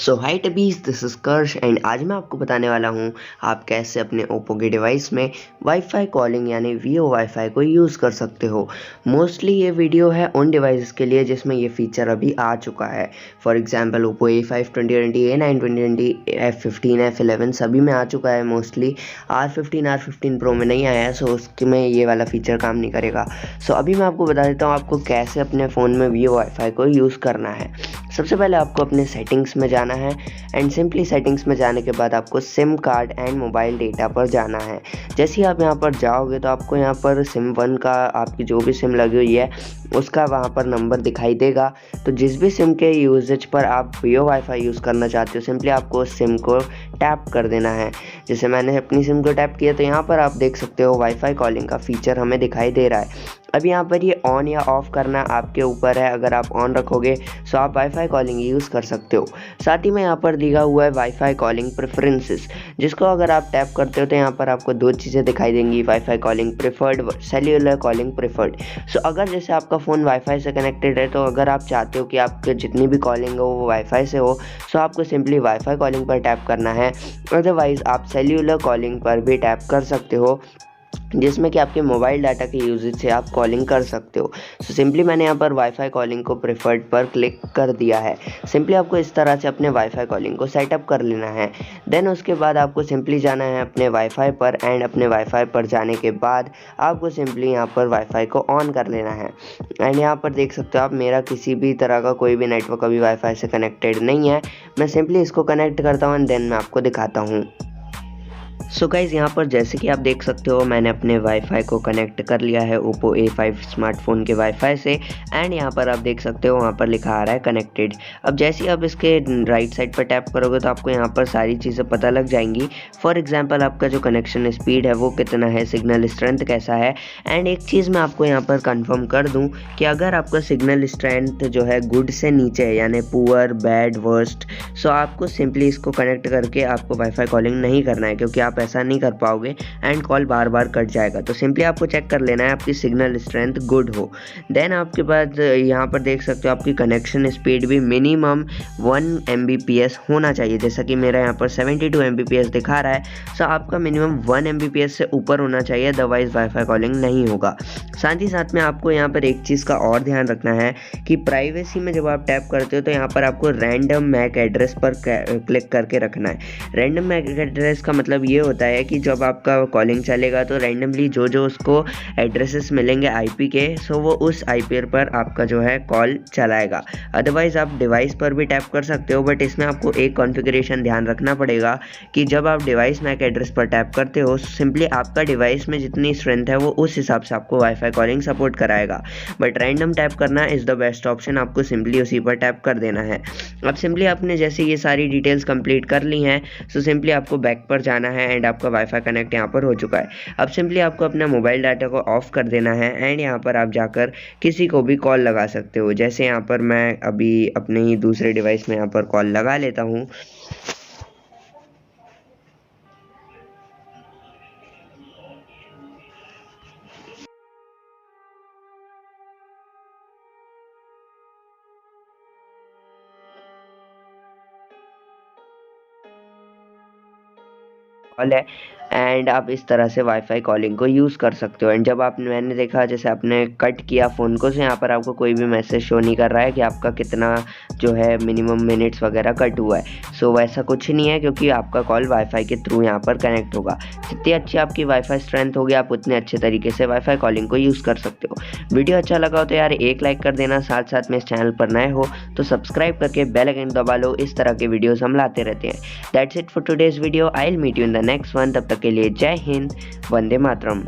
सो hi टबीज, this is कर्श and आज मैं आपको बताने वाला हूँ आप कैसे अपने ओप्पो के डिवाइस में वाईफाई कॉलिंग यानी वीओ वाईफाई को यूज़ कर सकते हो। मोस्टली ये वीडियो है उन डिवाइसेस के लिए जिसमें ये फीचर अभी आ चुका है। For example Oppo A5 2020, A9 2020, F15, F11 सभी में आ चुका है। मोस्टली R15 प्रो में नहीं आया है, सो उसमें ये वाला फीचर काम नहीं करेगा। सो अभी मैं आपको बता देता हूँ आपको कैसे अपने फ़ोन में वीओ वाईफाई को यूज़ करना है। सबसे पहले आपको अपने सेटिंग्स में जाना है एंड सिंपली सेटिंग्स में जाने के बाद आपको SIM card and mobile data पर जाना है। जैसे ही आप यहाँ पर जाओगे तो आपको यहाँ पर सिम 1 का आपकी जो भी सिम लगी हुई है उसका वहाँ पर नंबर दिखाई देगा। तो जिस भी सिम के यूजेज पर आप वीओ वाईफाई यूज़ करना चाहते हो सिंपली आपको उस सिम को टैप कर देना है। जैसे मैंने अपनी सिम को टैप किया तो यहाँ पर आप देख सकते हो वाईफाई कॉलिंग का फीचर हमें दिखाई दे रहा है। अब यहाँ पर ये ऑन या ऑफ़ करना आपके ऊपर है। अगर आप ऑन रखोगे तो आप वाईफाई कॉलिंग यूज़ कर सकते हो। साथ ही में यहाँ पर दिया हुआ है वाईफाई कॉलिंग प्रेफरेंसेस, जिसको अगर आप टैप करते हो तो यहाँ पर आपको दो चीज़ें दिखाई देंगी, wifi calling preferred, cellular calling preferred. So अगर जैसे आपका फ़ोन वाईफाई से कनेक्टेड है तो अगर आप चाहते हो कि आपके जितनी भी कॉलिंग हो वो वाईफाई से हो सो आपको सिंपली वाईफाई कॉलिंग पर टैप करना है। अदरवाइज़ आप सेल्यूलर कॉलिंग पर भी टैप कर सकते हो जिसमें कि आपके मोबाइल डाटा के यूजेज से आप कॉलिंग कर सकते हो। सो सिंपली मैंने यहाँ पर वाईफाई कॉलिंग को प्रेफर्ड पर क्लिक कर दिया है। सिंपली आपको इस तरह से अपने वाईफाई कॉलिंग को सेटअप कर लेना है। देन उसके बाद आपको सिंपली जाना है अपने वाईफाई पर एंड अपने वाईफाई पर जाने के बाद आपको सिंपली यहाँ पर वाईफाई को ऑन कर लेना है। एंड यहाँ पर देख सकते हो आप मेरा किसी भी तरह का कोई भी नेटवर्क अभी वाईफाई से कनेक्टेड नहीं है। मैं सिंपली इसको कनेक्ट करता हूँ एंड देन मैं आपको दिखाता हूँ। सो गाइज़ यहाँ पर जैसे कि आप देख सकते हो मैंने अपने वाईफाई को कनेक्ट कर लिया है ओप्पो A5 स्मार्टफोन के वाईफाई से एंड यहाँ पर आप देख सकते हो वहाँ पर लिखा आ रहा है कनेक्टेड। अब जैसे ही आप इसके राइट साइड पर टैप करोगे तो आपको यहाँ पर सारी चीज़ें पता लग जाएंगी। फॉर एग्जांपल आपका जो कनेक्शन स्पीड है वो कितना है, सिग्नल स्ट्रेंथ कैसा है। एंड एक चीज़ मैं आपको यहाँ पर कन्फर्म कर दूँ कि अगर आपका सिग्नल स्ट्रेंथ जो है गुड से नीचे है यानी पुअर, बैड, वर्स्ट, सो आपको सिंपली इसको कनेक्ट करके आपको वाईफाई कॉलिंग नहीं करना है, क्योंकि आप ऐसा नहीं कर पाओगे and call bar bar cut जाएगा। तो सिंपली आपको चेक कर लेना है आपकी सिग्नल स्ट्रेंथ गुड हो। देन आपके बाद यहाँ पर देख सकते हो आपकी कनेक्शन स्पीड भी मिनिमम 1 Mbps होना चाहिए। जैसा कि मेरा यहाँ पर 72 Mbps दिखा रहा है, सो आपका मिनिमम 1 Mbps से ऊपर होना चाहिए, अदरवाइज वाईफाई कॉलिंग नहीं होगा। साथ ही साथ में आपको यहाँ पर एक चीज़ का और ध्यान रखना है कि प्राइवेसी में जब आप टैप करते हो तो यहाँ पर आपको रैंडम मैक एड्रेस पर क्लिक करके रखना है। रैंडम मैक एड्रेस का मतलब ये होता है कि जब आपका कॉलिंग चलेगा तो रैंडमली जो उसको एड्रेसेस मिलेंगे आईपी के, सो वो उस आईपी पर आपका जो है कॉल चलाएगा। अदरवाइज़ आप डिवाइस पर भी टैप कर सकते हो, बट इसमें आपको एक कॉन्फ़िगरेशन ध्यान रखना पड़ेगा कि जब आप डिवाइस मैक एड्रेस पर टैप करते हो सिंपली आपका डिवाइस में जितनी स्ट्रेंथ है वो उस हिसाब से आपको वाईफाई कॉलिंग सपोर्ट कराएगा। बट रैंडम टैप करना इज़ द बेस्ट ऑप्शन, आपको सिंपली उसी पर टैप कर देना है। अब सिंपली आपने जैसे ये सारी डिटेल्स कंप्लीट कर ली हैं सो सिंपली आपको बैक पर जाना है एंड आपका वाईफाई कनेक्ट यहाँ पर हो चुका है। अब सिंपली आपको अपना मोबाइल डाटा को ऑफ कर देना है एंड यहाँ पर आप जाकर किसी को भी कॉल लगा सकते हो। जैसे यहाँ पर मैं अभी अपने ही दूसरे डिवाइस में यहाँ पर कॉल लगा लेता हूँ। कॉल है एंड आप इस तरह से वाईफाई कॉलिंग को यूज़ कर सकते हो। एंड जब मैंने देखा जैसे आपने कट किया फ़ोन को तो यहाँ पर आपको कोई भी मैसेज शो नहीं कर रहा है कि आपका कितना जो है मिनिमम मिनट्स वगैरह कट हुआ है। सो वैसा कुछ नहीं है क्योंकि आपका कॉल वाईफाई के थ्रू यहाँ पर कनेक्ट होगा। जितनी अच्छी आपकी वाईफाई स्ट्रेंथ होगी आप उतने अच्छे तरीके से वाईफाई कॉलिंग को यूज़ कर सकते हो। वीडियो अच्छा लगा हो तो यार एक लाइक कर देना, साथ साथ में इस चैनल पर नए हो तो सब्सक्राइब करके बेल आइकन दबा लो। इस तरह के वीडियोज़ हम लाते रहते हैं। That's it for today's video, I will meet you in the next one. तब तक के लिए जय हिंद, वंदे मातरम।